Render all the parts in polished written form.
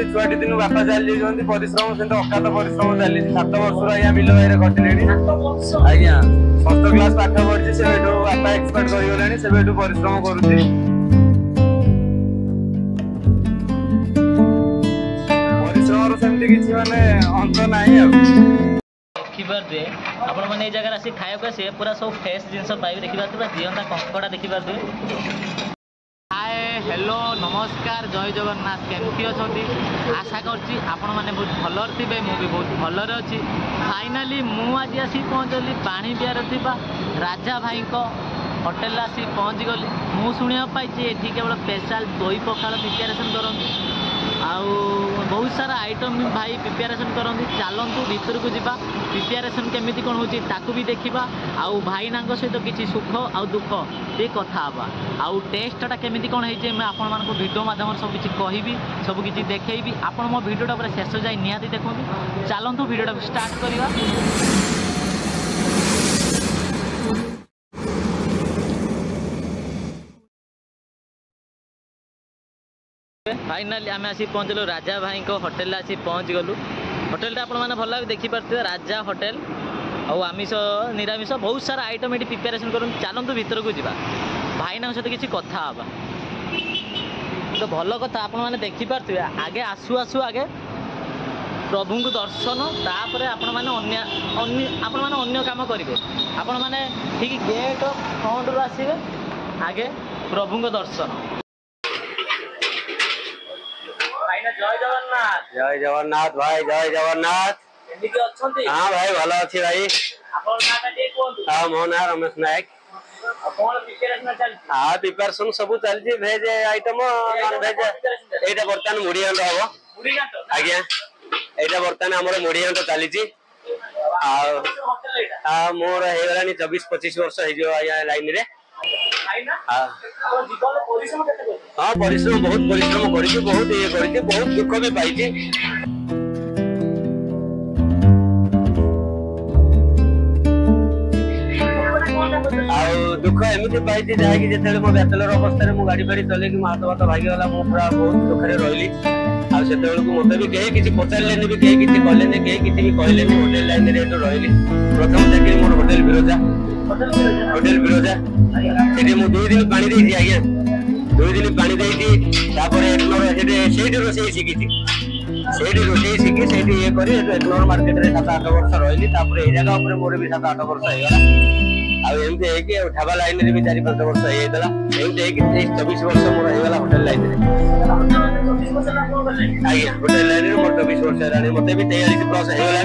छुआटी दिन बापा चली जाती परिश्रम से अकात परिश्रम चली 7 वर्ष आज्ञा बिल भाई कटिले आज्ञा 6th क्लास पाठ पढ़ी से बापा एक्सपर्ट करगले से परिश्रम करुच्ची परिश्रम सेमती किसी माने अंत नहीं देखिपारे आपण मैंने ये जगह आसी खाया से पूरा सब फ्रेश जिनस पाइबे देखिपारे जीवंता कंकड़ा देखिपारे। हाय हेलो नमस्कार जय जगन्नाथ केमती अच्छा आशा करछि आपण मैंने बहुत भलर थे मुझे भी बहुत भलर अच्छी। फाइनाली मुझे आसी पहुँचली पानी बिहार थी राजा भाई होटेल आसी पहुँच गली मुझे शुणा पाई ये केवल स्पेशल दही पखाल प्रिपेरेसन करती आउ बहुत सारा आइटम भाई प्रिपेरेसन करती चलतु भीतर को जावा प्रिपेरेसन केमिति कौन होची ताकू भी देखा आउ भाई नांग सहित किसी सुख आउ दुख ये कथा हाँ आउ टेस्टा केमिति कौन होती मैं आपण मानक वीडियो माध्यम सब किसी कहबी सब किसी देखी आपण मो वीडियोटा पूरा शेष जाए निहाती देखो चलतु वीडियोटा स्टार्ट करवा। फाइनाली आम आसी पहुँचलु राजा भाई होटेल आसी पहुँच गलु होटेल आप भल भाव देखिपे राजा होटेल आउ आमिष निरामिष बहुत सारा आइटम ये प्रिपेरेसन कर चलतु भीतर को जावा भाई सहित किसी कथा हाँ तो भल कथा आपण मैंने देखिपे आगे आसु आसु आगे प्रभु को दर्शन तापर आपण मैंने काम करेंगे आपण मैंने ठीक गेट फ्रंट रू आसवे आगे प्रभु को दर्शन। जय जगन्नाथ भाई जय जगन्नाथ। हाँ भाई भल अच्छी भाई। हाँ मो ना रमेश नायक। हाँ प्रिपेरेसन सब चलती भेज आइटम नॉन भेज एटा बर्तमान मुढ़ी घंट हम आज्ञा एटा बर्तमान आम मुढ़ी घंट चली मोर हो 24-25 वर्ष हो लाइन रे। हाँ परिश्रम बहुत परिश्रम करी बहुत ये करी बहुत दुख भी पाई दुख एमती पाई जहाँकि जो मो बैचलर अवस्था गाड़ी फाड़ी चल हाथ भात भागीगला पूरा बहुत दुखे रही से मत भी कहीं किसी पचारे भी कहीं किसी कले कहीं किसी भी कहले होटेल लाइन रही प्रथम चाकरी मोर होटेल बिरजा से 2 दिन पानी देती आज्ञा 2 दिन पानी देती रोषे शिखी रोषे शिखी से ये कर 1 नंबर मार्केट में 7-8 वर्ष रही ये जगह मोर भी 7-8 वर्ष होगा आमती ढाबा लाइन में भी 4-5 वर्ष होता एमती 24 वर्ष मोर होगा होटेल लाइन में आज्ञा होटेल लाइन में मोर 24 वर्ष है मत भी 43+ होगा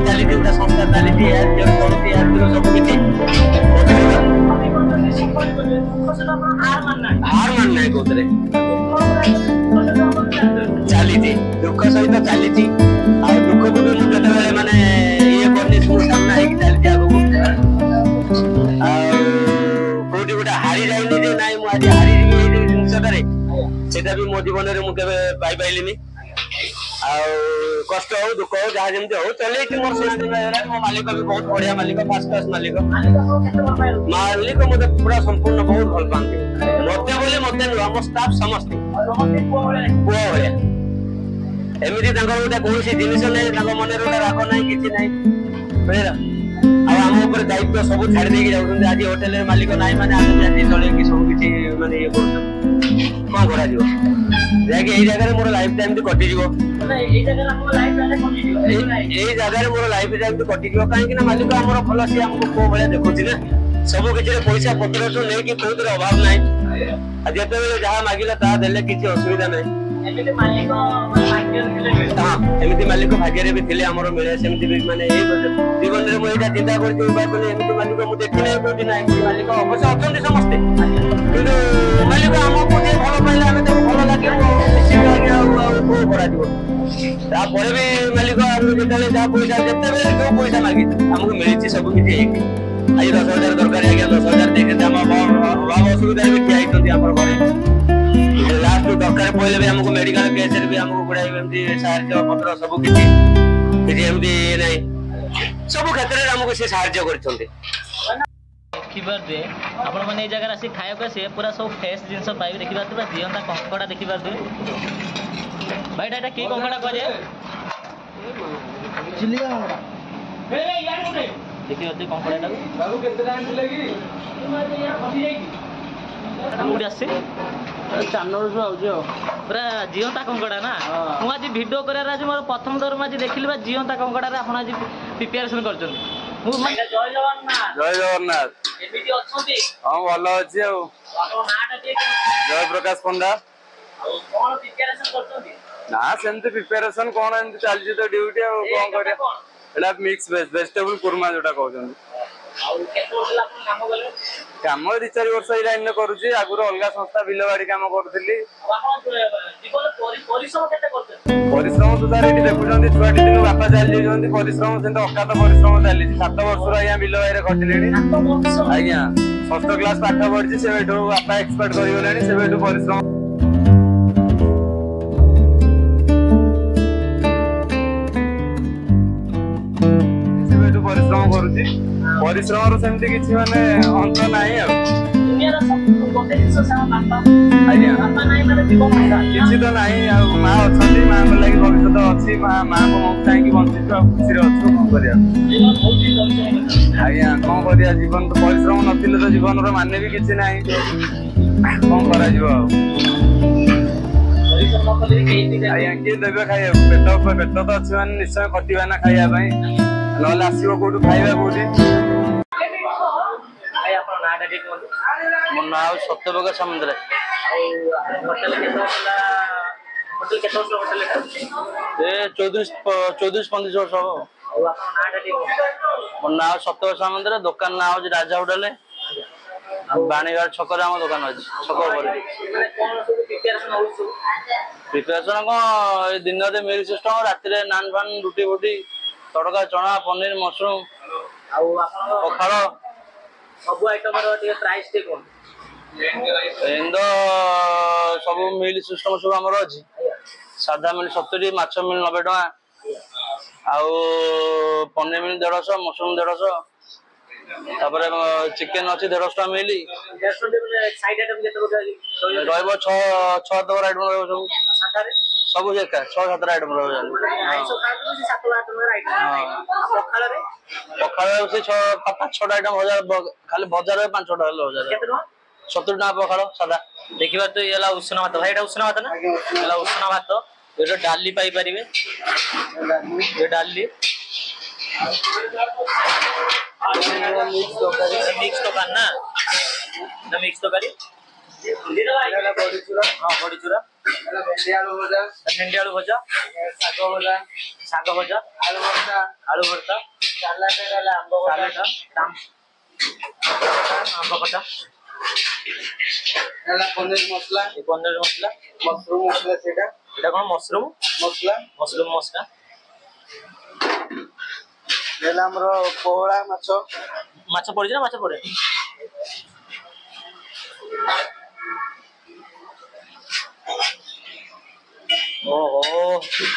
चली संस्था चली सब किसी हार मान ना कौन चली दुख सहित चली दुख को भी मुझे मानने ये करनी सब सामना चलती आगे कौटी गोटे हारी जाइनी ना मुझे हारी जिनसटे से मो जीवन में मुझे पाई पाइलिनी कष्ट हो दुख हो जहाँ जमी हो चल मोर मो मालिक भी बहुत बढ़िया मालिक फर्स्ट क्लास मालिक मत पूरा संपूर्ण बहुत भल पाती मत बोले मत नुह मो स्टाफ समस्त पुआ भाया एमती गोटे कौन जिनस ना मन गोटे राग ना कि बुझल आम दायित्व सब छाड़ दे आज होटेल मालिक ना माने चले सब किसी माने ये कौन करा जैसे ये जगह मोर लाइफ टाइम कटि जगह मोर लाइफ टाइम कटि कहीं मालिक आम भल सी आमको को भाया देखुच ना सब किसी पैसा पत्र नहीं कौन अभाव ना जिते जहाँ मागिला ता देले किसी असुविधा ना एमती मालिक भाग्य भी थे आम मिले सेमती भी माने जीवन में मुझे चिंता करती मालिक मुझे देखी ना कौटी ना मालिक अवश्य अच्छा समस्ते कि मालिक आमको भल पाइले आम भल लगे भी मालिक जो जहाँ पैसा जिते जो पैसा मागी आमको मिली सब किसी आज 10,000 दरकार आज्ञा 10,000 देखते अभाव असुविधा भी ठिया घर लास्ट दरकार पड़े भी आमको मेडिकल केस भी आमको गुड़ाई साहाଯ୍ୟ पत्र सब किसी एमती ना सब क्षेत्र में आमको सी साहाଯ୍य कर ଦେଖିପାରୁଥିବେ ଆପଣମାନେ ଏଇ ଜାଗାରେ ଆସି ଖାଇବାକୁ ଆସିବେ ପୁରା ସବୁ ଫ୍ରେଶ୍ ଜିନିଷ ପାଇବେ। ଦେଖିପାରୁଥିବେ ପୁରା ଜିଅନ୍ତା କଙ୍କଡ଼ା ଦେଖିପାରୁଥିବେ। ଭାଇଟା ଏଇଟା କି କଙ୍କଡ଼ା କୁହାଯାଏ? ଚିଲିକା କଙ୍କଡ଼ା। ଦେଖିପାରୁଥିବେ କଙ୍କଡ଼ାଟାକୁ। କୋଉଠି ଆସିଛି? ଚାନ୍ଦୋଳରୁ ଆଉଛି ଆଉ ପୁରା ଜିଅନ୍ତା କଙ୍କଡ଼ା ନା। ମୁଁ ଆଜି ଭିଡ଼ିଓ କରିବାର ଆଜି ମୋର ପ୍ରଥମ ଥର ମୁଁ ଆଜି ଦେଖିଲି ବା ଜିଅନ୍ତା କଙ୍କଡ଼ାରେ ଆପଣ ଆଜି ପ୍ରିପାରେସନ୍ କରିଛନ୍ତି। ଜୟ ଜଗନ୍ନାଥ। ଜୟ ଜଗନ୍ନାଥ। କେମିତି ଅଛନ୍ତି? ହଁ ଭଲ ଅଛି ଆଉ। ଆପଣଙ୍କ ନାଁଟା ଟିକେ ଜୟପ୍ରକାଶ ପଣ୍ଡା। ଆଉ କ'ଣ ପ୍ରିପାରେସନ୍ କରୁଛନ୍ତି? ନା ସେମିତି ପ୍ରିପାରେସନ୍ କଣ ଏମିତି ଚାଲିଛି ତ ଡ୍ୟୁଟି ଆଉ କଣ କରିବା। ଏଇଟା ମିକ୍ସ ଭେଜ ଭେଜିଟେବୁଲ କୁର୍ମା ଯୋଉଟା କହୁଛନ୍ତି। ଆଉ କେତେ ବର୍ଷ ହେଲା ଆପଣ କାମ କଲେ? କାମ 2-4 ବର୍ଷ ଏଇ ଲାଇନରେ କରୁଛି। ଆଗରୁ ଅଲଗା ସଂସ୍ଥା ବିଲବାଡି କାମ କରୁଥିଲି। ପରିଶ୍ରମ କେତେ କରୁଛନ୍ତି? ପରିଶ୍ରମ ତ ସାର୍ ଏଠି ଦେଖୁଛନ୍ତି ଛୁଆଟି ଦିନ ବାପା ଚାଲିଯାଇଛନ୍ତି। ପରିଶ୍ରମ ସେମିତି ଅକାତ ପରିଶ୍ରମ ଚାଲିଛି। 7 ବର୍ଷରୁ ଆଜ୍ଞା ବିଲ ବାଇରେ ଖଟିଲେଣି। ଆଜ୍ଞା 6ଠ କ୍ଲାସ ପାଠ ପଢିଛି। ସେବେଠୁ ବାପା ଏକ୍ସପର୍ଟ କରିଗଲେଣି। ସେବେଠୁ ପରିଶ୍ରମ ପରିଶ୍ରମ କରୁଛି। ପରିଶ୍ରମର ସେମିତି କିଛି ମାନେ ଅନ୍ତ ନାହିଁ ଆଉ। ଆଜ୍ଞା କିଛି ତ ନାହିଁ ଆଉ। ମା ଅଛନ୍ତି, ମାଙ୍କ ଲାଗି ଭବିଷ୍ୟତ ଅଛି। ମାଙ୍କ ମୁଖ ଚାହିଁକି ବଞ୍ଚିଛୁ ଆଉ ଖୁସିରେ ଅଛୁ। କଣ କରିବା ଆଜ୍ଞା, କଣ କରିବା। ଜୀବନ ତ ପରିଶ୍ରମ ନଥିଲେ ତ ଜୀବନର ମାନେ ବି କିଛି ନାହିଁ। କଣ କରାଯିବ ଆଉ। ଆଜ୍ଞା କିଏ ଦେବେ ଖାଇବାକୁ? ପେଟ ତ ଅଛି ମାନେ ନିଶ୍ଚୟ ଖଟିବା ନା ଖାଇବା ପାଇଁ। ନହେଲେ ଆସିବ କୋଉଠୁ ଖାଇବା କୋଉଠି? ମୋ ନାଁ ଆଉ ସତ୍ୟପ୍ରକାଶ ସାମନ୍ତରାୟ। ଏ 24-25 ବର୍ଷ ହବ। ମୋ ନାଁ ସତ୍ୟପ୍ରକାଶ ସାମନ୍ତରାୟ। ଦୋକାନ ନାଁ ହଉଛି ରାଜା ହୋଟେଲ। ବାଣୀଘାଟ ଛକରେ ଆମ ଦୋକାନ ଅଛି। ଛକ ଉପରେ ପ୍ରିପାରେସନ କଣ? ଏଇ ଦିନରେ ମିଲ୍ ସିଷ୍ଟମ, ରାତିରେ ନାନ୍ ଫାନ୍, ରୁଟି ଫୁଟି, ତଡକା, ଚଣା, ପନିର, ମସରୁମ ଆଉ ପଖାଳ ସବୁ ଆଇଟମର ଟିକେ ପ୍ରାଇସ୍ ଟିକେ କଣ? ଏମିତି ସବୁ ମିଲ୍ ସିଷ୍ଟମ ସବୁ ଆମର ଅଛି। ସାଧା ମିଲ୍ 70, ମାଛ ମିଲ୍ 90 ଟଙ୍କା, ଆଉ ପନିର ମିଲ୍ 150, ମସରୁମ 150, ତାପରେ ଚିକେନ ଅଛି 150 ଟଙ୍କା ମିଲ୍। ରହିବ 6-7 ଆଇଟମ ରହିବ ସବୁ। ସବୁ ଏକା 6-7 ଆଇଟମ ରହିବ। ପଖାଳ ସେ 5-6ଟା ଆଇଟମ ଭଜା, ଖାଲି ଭଜାରେ 5-6ଟା ହେଲେ ଭଜା। 70 ଟଙ୍କା ପଖାଳ ସାଧା। ଦେଖିବା ତ ଇଏ ହେଲା ଉଷୁନା ଭାତ। ଭାଇ ଏଇଟା ଉଷୁନା ଭାତ ନା? ହେଲା ଉଷୁନା ଭାତ। ଏଇଟା ଡାଲି ପାଇପାରିବେ। ଡାଲି ମିକ୍ସ ତରକାରୀ ନା? ମିକ୍ସ ତରକାରୀ। ବଡ଼ିଚୁରା, ଭେଣ୍ଡି ଆଳୁ ଭଜା, ଶାଗ ଭଜା, ଆଳୁ ଭର୍ତ୍ତା, ଆମ୍ବ ଖଟା, ପନିର ମସଲା, ମସଲା, ମସରୁମ ମସଲା। ସେଇଟା କଣ? ମସରୁମ ମସଲା। ଆମର ପୋହଳା ମାଛ ପଡିଛି ନା? ମାଛ ପଡେ। ଓହୋ,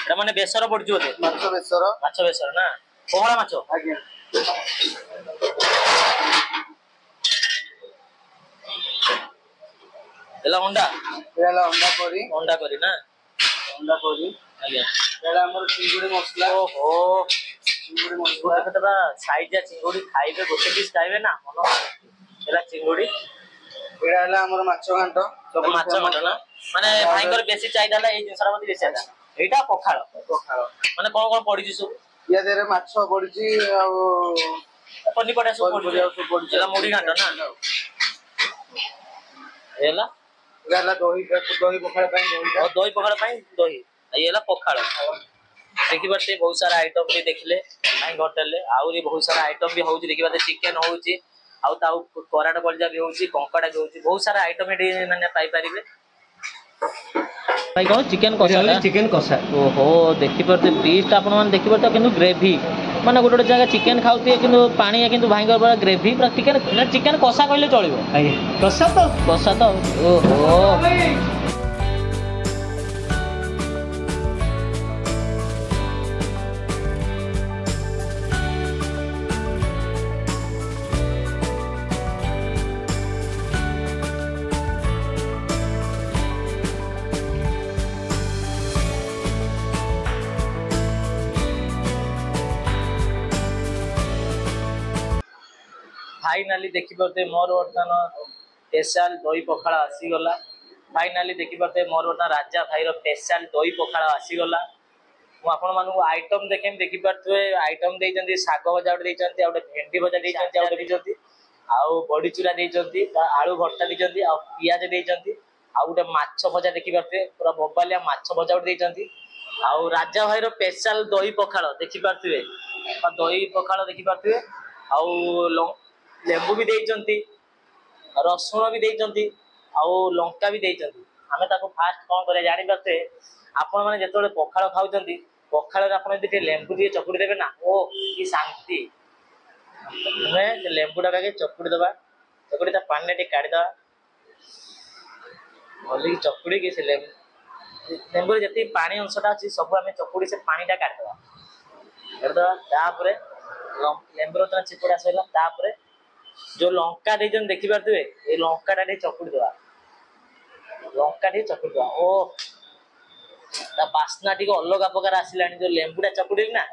ଏଟା ମାନେ ବେସର ପଡିଛି ବୋଧେ? ମାଛ ବେସର ନା? ପୋହଳା ମାଛ। ଆଜ୍ଞା। ହେଲା ଅଣ୍ଡା କରି ନା? ଅଣ୍ଡା କରି। ଆଜ୍ଞା। ଆମର ଚିଙ୍ଗୁଡି ମସଲା। ଓହୋ, ଚିଙ୍ଗୁଡି ମସଲା ସାଇଜା ଚିଙ୍ଗୁଡି ଖାଇବେ, ଗୋଟେ ପିସ୍ ଖାଇବେ ନା ମନ। ହେଲା ଚିଙ୍ଗୁଡି। ଏଇଟା ହେଲା ଆମର ମାଛ ଘାଣ୍ଟ। ମାଛ ଘାଣ୍ଟ ନା? ମାନେ ଭାଇଙ୍କର ବେଶୀ ଚାହିଦା ହେଲା ଏଇ ଜିନିଷଟା ମତେ ବେଶୀ ଚାହିଦା। ଏଇଟା ପଖାଳ ମାନେ କଣ ପଡିଛି ସବୁ? ୟା ଦେହରେ ମାଛ ପଡିଛି ଆଉ ପନିପରିବା ସବୁ ପଡିଛି। ହେଲା ମୁଢି ଘାଣ୍ଟ ନା? ହେଲା ଦହି ପଖାଳ ପାଇଁ ଦହି ପଖାଳ ପାଇଁ ଦହି। ଇଏ ହେଲା ପଖାଳ। ଦେଖିପାରୁଥିବେ ବହୁତ ସାରା ଆଇଟମ ବି ଦେଖିଲେ ଭାଇଙ୍କ ହୋଟେଲରେ। ଆହୁରି ବହୁତ ସାରା ଆଇଟମ ବି ହଉଛି। ଦେଖିପାରୁଥିବେ ଚିକେନ ହଉଛି, ଆଉ ତା କରାଟ କଲିଜା ବି ହଉଛି, କଙ୍କଡା ବି ହଉଛି। ବହୁତ ସାରା ଆଇଟମ ଏଠି ମାନେ ପାଇପାରିବେ। ଭାଇ କଣ ଚିକେନ କଷା? ଓହୋ, ଦେଖିପାରୁଥିବେ ପିସ୍ଟା ଆପଣମାନେ ଦେଖିପାରୁଥିବେ, କିନ୍ତୁ ଗ୍ରେଭି ମାନେ ଗୋଟେ ଜାଗା ଚିକେନ ଖାଉଥିବେ କିନ୍ତୁ ପାଣିଆ, କିନ୍ତୁ ଭାଇଙ୍କର ପୁରା ଗ୍ରେଭି, ପୁରା ଚିକେନ କଷା କହିଲେ ଚଳିବ। ଆଜ୍ଞା, କଷା ତ। ଓହୋ, फाइनाली देखिपे मोर बर्तमान स्पेशल दही पखाड़ आसीगला। फाइनाली देखिपे मोर बर्तमान राजा भाईर स्पेशल दही पखाड़ आसीगला। ମୁଁ ଆପଣମାନଙ୍କୁ ଆଇଟମ୍ ଦେଖେଇବି ଦେଖିପାରୁଥିବେ ଆଇଟମ୍ ଦେଇଛନ୍ତି ଶାଗ ଭଜା ଗୋଟେ ଦେଇଛନ୍ତି ଆଉ ଗୋଟେ ଭେଣ୍ଡି ଭଜା ଦେଇଛନ୍ତି ଆଉ ଗୋଟେ ଦେଇଛନ୍ତି ଆଉ ବଡି ଚୁରା ଦେଇଛନ୍ତି ଆଳୁ ଭର୍ତ୍ତା ଦେଇଛନ୍ତି ଆଉ ପିଆଜ ଦେଇଛନ୍ତି ଆଉ ଗୋଟେ ମାଛ ଭଜା ଦେଖିପାରୁଥିବେ ପୁରା ବୋବାଲିଆ ମାଛ ଭଜା ଗୋଟେ ଦେଇଛନ୍ତି ଆଉ ରାଜା ଭାଇର ସ୍ପେଶାଲ ଦହି ପଖାଳ ଦେଖିପାରୁଥିବେ ଦହି ପଖାଳ ଦେଖିପାରୁଥିବେ ଆଉ ଲେମ୍ବୁ ବି ଦେଇଛନ୍ତି ରସୁଣ ବି ଦେଇଛନ୍ତି ଆଉ ଲଙ୍କା ବି ଦେଇଛନ୍ତି। ଆମେ ତାକୁ ଫାଷ୍ଟ କ'ଣ କରିବା ଜାଣିପାରୁଥିବେ ଆପଣ ମାନେ ଯେତେବେଳେ ପଖାଳ ଖାଉଛନ୍ତି ପଖାଳରେ ଆପଣ ଯଦି ଟିକେ ଲେମ୍ବୁ ଟିକେ ଚକୁଡ଼ି ଦେବେ ନା ଓ କି ଶାନ୍ତି। ଆମେ ସେ ଲେମ୍ବୁଟା ଚକୁଡ଼ି ଦେବା ଚକୁଡ଼ି ତା ପାଣିରେ ଟିକେ କାଢ଼ିଦେବା ଭଲିକି ଚକୁଡ଼ିକି ସେ ଲେମ୍ବୁରେ ଯେତିକି ପାଣି ଅଂଶଟା ଅଛି ସବୁ ଆମେ ଚକୁଡ଼ି ସେ ପାଣିଟା କାଢ଼ିଦେବା ତାପରେ ଲେମ୍ବୁର ଚିପୁଡ଼ା ସରିଲା ତାପରେ ଯୋଉ ଲଙ୍କା ଦେଇଛନ୍ତି ଦେଖିପାରୁଥିବେ ଏଇ ଲଙ୍କାଟା ଟିକେ ଚକୁଡ଼ି ଦେବା ଲଙ୍କା ଟିକେ ଚକୁଡ଼ି ଦେବା ଓ ତା ବାସ୍ନା ଟିକେ ଅଲଗା ପ୍ରକାର ଆସିଲାଣି ଯୋଉ ଲେମ୍ବୁଟା ଚକୁଡ଼ିଲି ନା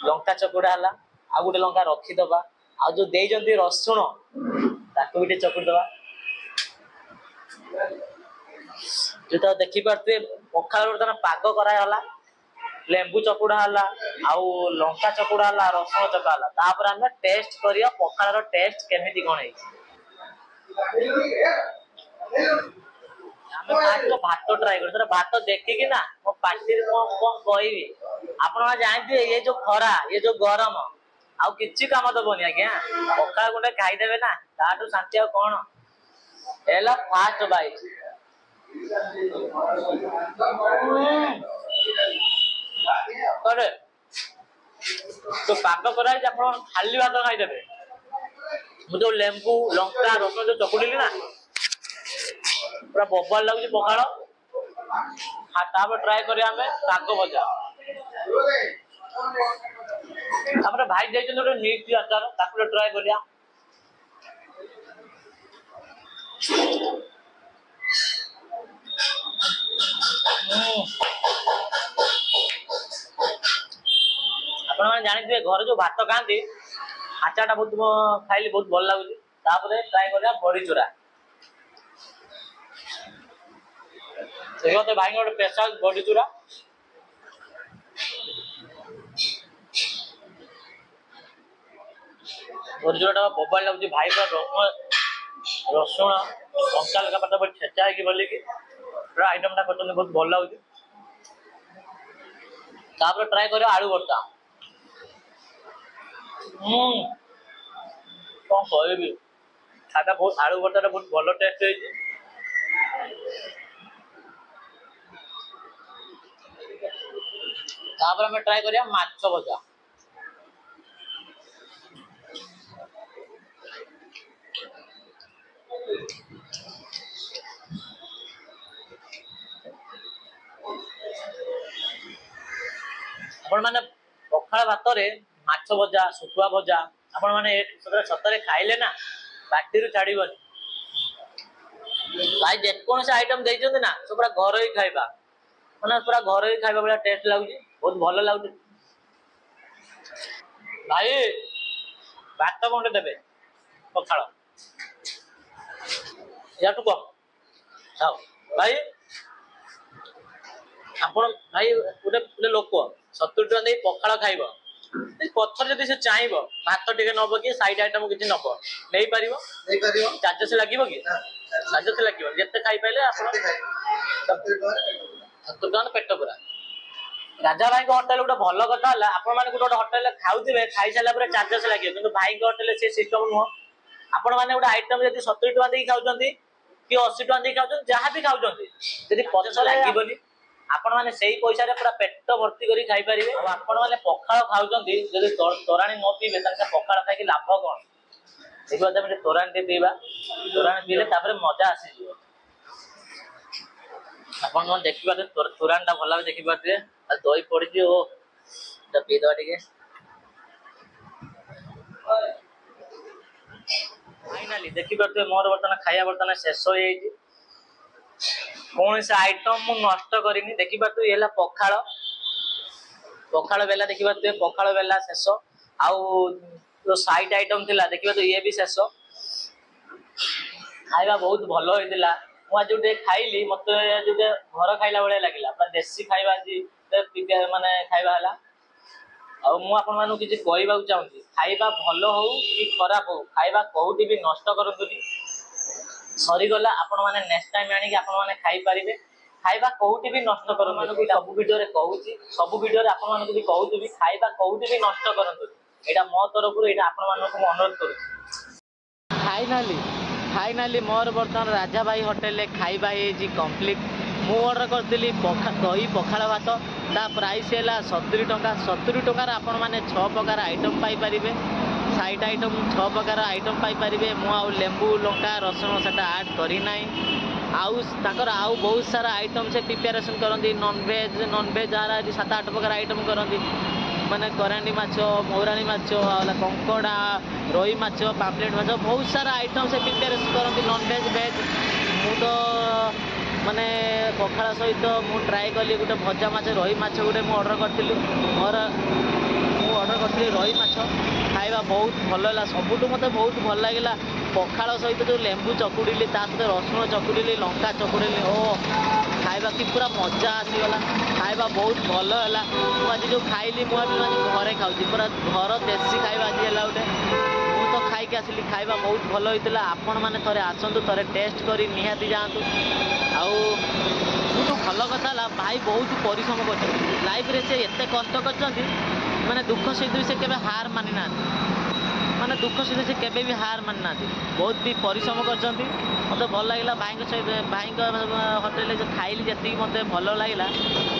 ଲଙ୍କା ଚକୁଡ଼ା ହେଲା ଆଉ ଗୋଟେ ଲଙ୍କା ରଖିଦବା ଆଉ ଯୋଉ ଦେଇଛନ୍ତି ରସୁଣ ତାକୁ ବି ଟିକେ ଚକୁଡ଼ି ଦବା ଯୋଉଟା ଦେଖିପାରୁଥିବେ ପଖାଳ ବର୍ତ୍ତମାନ ପାଗ କରାଗଲା ଲେମ୍ବୁ ଚକୁଡ଼ା ହେଲା ଆଉ ଲଙ୍କା ଚକୁଡ଼ା ହେଲା ରସୁଣ ଚକୁଡ଼ା ହେଲା ତାପରେ ଆମେ ଟେଷ୍ଟ କରିବା ପଖାଳର ଟେଷ୍ଟ କେମିତି କ'ଣ ହେଇଛି। ଆମେ ଫାଷ୍ଟ ଭାତ ଟ୍ରାଏ କରୁ ଭାତ ଦେଖିକି ନା ମୋ ପାଟିରେ କ'ଣ କହିବି ଆପଣ ଜାଣିଥିବେ ଏ ଯୋଉ ଖରା ଏ ଯୋଉ ଗରମ ଆଉ କିଛି କାମ ଦବନି ଆଜ୍ଞା ପଖାଳ ଗୋଟେ ଖାଇଦେବେ ନା ତାଠୁ ଶାନ୍ତି ଆଉ କ'ଣ ହେଲା ଫାଷ୍ଟ ବାଇଟ୍ ତ ପାଗ କରାହେଇଛି ଆପଣ ଖାଲି ଭାତ ଖାଇଦେବେ ମୁଁ ଯୋଉ ଲେମ୍ବୁ ଲଙ୍କା ରସୁଣ ଯୋଉ ଚକୁଡ଼ିଲି ନା ପୁରା ବବାଲ ଲାଗୁଛି ପଖାଳ ତାପରେ ଟ୍ରାଏ କରିବା ଆମେ ଶାଗ ଭଜା ତାପରେ ଭାଇ ଦେଇଛନ୍ତି ଗୋଟେ ମିକ୍ସ ଆଚାର ତାକୁ ଗୋଟେ ଟ୍ରାଏ କରିବା ଆପଣମାନେ ଜାଣିଥିବେ ଘରେ ଯୋଉ ଭାତ ଖାଆନ୍ତି ଆଚାରଟା ବହୁତ ଖାଇଲେ ବହୁତ ଭଲ ଲାଗୁଛି ତାପରେ ଟ୍ରାଏ କରିବା ବଡି ଚୁରା ଭାଇଙ୍କ ଗୋଟେ ସ୍ପେଶାଲ ବଡି ଚୁରା ବଡି ଚୁରାଟା ବୋବାଲ ଲାଗୁଛି ଭାଇ ରସୁଣ ଲଙ୍କା ଲଙ୍କା ପାଟ ଛେଚା ହେଇକି ବୋଲିକି ପୁରା ଆଇଟମଟା କରୁଛନ୍ତି ବହୁତ ଭଲ ଲାଗୁଛି ତାପରେ ଟ୍ରାଏ କରିବା ଆଳୁ ଭର୍ତ୍ତା କ'ଣ କହିବି ଖାଇବା ବହୁତ ଆଳୁ ଭର୍ତ୍ତାଟା ବହୁତ ଭଲ ଟେଷ୍ଟ ହେଇଛି ତାପରେ ଆମେ ଟ୍ରାଏ କରିବା ମାଛ ଭଜା ଆପଣମାନେ ପଖାଳ ଭାତରେ ମାଛ ଭଜା ଶୁଖୁଆ ଭଜା ଆପଣମାନେ ସତରେ ଖାଇଲେ ନା ପାଟିରୁ ଛାଡ଼ିବନି ଭାଇ ଯେକୌଣସି ଆଇଟମ ଦେଇଛନ୍ତି ନା ସେ ପୁରା ଘରୋଇ ଖାଇବା ମାନେ ପୁରା ଘରୋଇ ଖାଇବା ଭଳିଆ ଟେଷ୍ଟ ଲାଗୁଛି ବହୁତ ଭଲ ଲାଗୁଛି ଭାଇ ଭାତ ଗଣ୍ଡେ ଦେବେ ପଖାଳ ୟାଠୁ କହ ହଉ ଭାଇ ଆପଣ ଭାଇ ଗୋଟେ ଲୋକ 70 ଟଙ୍କା ଦେଇ ପଖାଳ ଖାଇବ ପଛରେ ଯଦି ସେ ଚାହିଁବ ଭାତ ଟିକେ ନବ କି ସାଇଡ ଆଇଟମ କିଛି ନବ ନେଇପାରିବ ଚାର୍ଜେସ୍ ଲାଗିବ କି ଚାର୍ଜେସ୍ ଲାଗିବ ଯେତେ ଖାଇପାରିଲେ ଆପଣ 70 ଟଙ୍କା ପେଟ ପୁରା ରାଜା ଭାଇଙ୍କ ହୋଟେଲ ଗୋଟେ ଭଲ କଥା ହେଲା ଆପଣମାନେ ଗୋଟେ ହୋଟେଲରେ ଖାଉଥିବେ ଖାଇସାରିଲା ପରେ ଚାର୍ଜେସ୍ ଲାଗିବ କିନ୍ତୁ ଭାଇଙ୍କ ହୋଟେଲରେ ସେ ସିଷ୍ଟମ ନୁହଁ ଆପଣମାନେ ଗୋଟେ ଆଇଟମ ଯଦି 70 ଟଙ୍କା ଦେଇକି ଖାଉଛନ୍ତି କି 80 ଟଙ୍କା ଦେଇକି ଖାଉଛନ୍ତି ଯାହା ବି ଖାଉଛନ୍ତି ଯଦି ପଛରେ ଲାଗିବନି ଆପଣମାନେ ସେଇ ପଇସାରେ ପୁରା ପେଟ ଭର୍ତ୍ତି କରି ଖାଇପାରିବେ ଆଉ ଆପଣମାନେ ପଖାଳ ଖାଉଛନ୍ତି ଯଦି ତୋରାଣୀ ନ ପିଇବେ ତାହେଲେ ପଖାଳ ଖାଇକି ଲାଭ କ'ଣ ଦେଖିବା ଆମେ ଟିକେ ତୋରାଣୀ ଟିକେ ପିଇବା ତୋରାଣୀ ପିଇଲେ ତାପରେ ମଜା ଆସିଯିବ ଆପଣମାନେ ଦେଖିପାରୁଥିବେ ତୋରାଣୀଟା ଭଲ ଭାବେ ଦେଖିପାରୁଥିବେ ଆଉ ଦହି ପଡ଼ିଛି ଓ ପିଇଦେବା ଟିକେ फाइनाली देखी पारे मोर बर्तमान खाया बर्तमान शेष हो जाइए कौन से आइटम मु नष्ट करनी देखी पारे ये पखाड़ पखाड़ बेला देखी पारे पखाड़ बेला शेष आउ जो साइड आइटम थिला देखिबा तो ये भी शेष खाइबा बहुत भलो होइतिला मु आज जोटे खाइली मते जोटे घर खाइला बळे लागिला पूरा देसी खाइबा जी माने खाइबा हला आ मु आपन मानु किछि कहबा चाहूची खाइबा भलो हो कि खराब हो खाइबा कोउटी भी नष्ट करंतुनी सरी गला आपण माने नेक्स्ट टाइम आनी कि आपण माने खाइ परिबे खाइबा कोउटी भी नष्ट करंतु मानु कि सब वीडियो रे कहूची सब वीडियो रे आपण मानु भी कहूची भी खाइबा कोउटी भी नष्ट करंतु एटा मो तरफ एटा आपण मानु को अनुरोध करू फाइनाली मोर बर्तमान राजा भाई होटेल रे खाइबा हे कंप्लीट मु ऑर्डर करथिली दही पखाड़ भात ता प्राइस है 70 टंका 70 टंकार आपण माने 6 प्रकार आइटम पाई परिबे साइड आइटम 6 प्रकार आइटम पाई परिबे मु आ लेंबू लंका रसुण सेटा ऐड करी नाही आउ ताकर आउ बहुत सारा आइटम से प्रिपरेशन करंदी नॉन वेज आरा 7-8 प्रकार आइटम करंदी माने करांडी माछ मौराणी माछ आला कंकड़ा रोही माछ पापलेट माछ बहुत सारा आइटम से प्रिपरेशन करंदी नॉन वेज मु तो माने पखाड़ा सहित मु ट्राए कली गोटे भजा माछ रोही माछ गोटे मु ऑर्डर करथिलु मोर मु ऑर्डर करथिलि रोही माछ खाइबा बहुत भल होला सबुटु मते बहुत भल लागिला पखाड़ा सहित जो लेंबू चकुड़िली ता सहित रसुण चकुड़िली लंका चकुड़िली ओ खाइबा की पूरा मजा आसीगला खाइबा बहुत भल होला मु आज जो खाइली मु आज घरे खाउची पूरा घर देसी खाइबा आज होला गोटे मु तो खाई के आसिली खाइबा बहुत भल होइतिला आपण माने थरे आसंतु थरे टेस्ट करी निहाती जांतु आउ तो भल कथा ला भाई बहुत परिश्रम करछन लाइफ रे से एते कष्ट करछन माने दुख सहित से केबे हार मानि ना माने दुख सहित से केबे भी हार मानि ना बहुत भी परिश्रम करछन मते भल लागिला भाई होटेल जो खाइली जति मते भल लागिला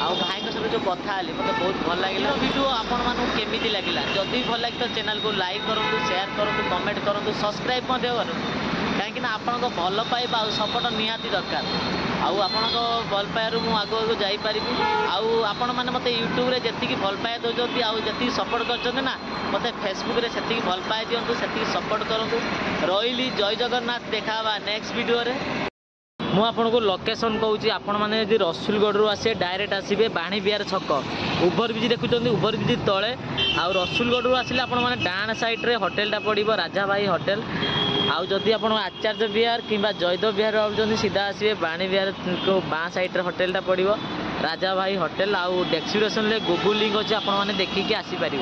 आउ भाई सहित जो कथा आली मते बहुत भल लागिला वीडियो आपण मानु केमिति लागिला जदि भल लाग तो चैनल को लाइक करंतु शेयर करंतु कमेंट करंतु सब्सक्राइब मते करंतु कहीं आपण भल पाइबा सपोर्ट निहाती दरकार आउ आपण भल पाइबार मु आगु जापारि आउ आपण मैंने मत यूट्यूब रे जी भल पाए दौरान आउ जी सपोर्ट कर मत फेसबुक रे से भल पाए दिंतु से सपोर्ट करूँ रही जय जगन्नाथ देखा नेक्स्ट वीडियो रे मु आपन को लोकेशन कहूँ आपण मैंने यदि रसुलगढ़ रू आसे डायरेक्ट आसबे बाणी बिहार छक ओभर ब्रिज देखुं ओभर ब्रिज तले आउ रसुलगढ़ रू आसिले आपण मैंने डाण साइड रे होटेलटा पड़ो राजा भाई होटेल आउ जदि आप आचार्य विहार कि जयदेव विहार भावुँ सीधा आसबे बाणी बिहार को बाँ साइड रे होटेलटा पड़ो राजा भाई होटेल आउ डेस्क्रिप्शन में गूगल लिंक अच्छे आपण मैंने देखिकी आसीपारे।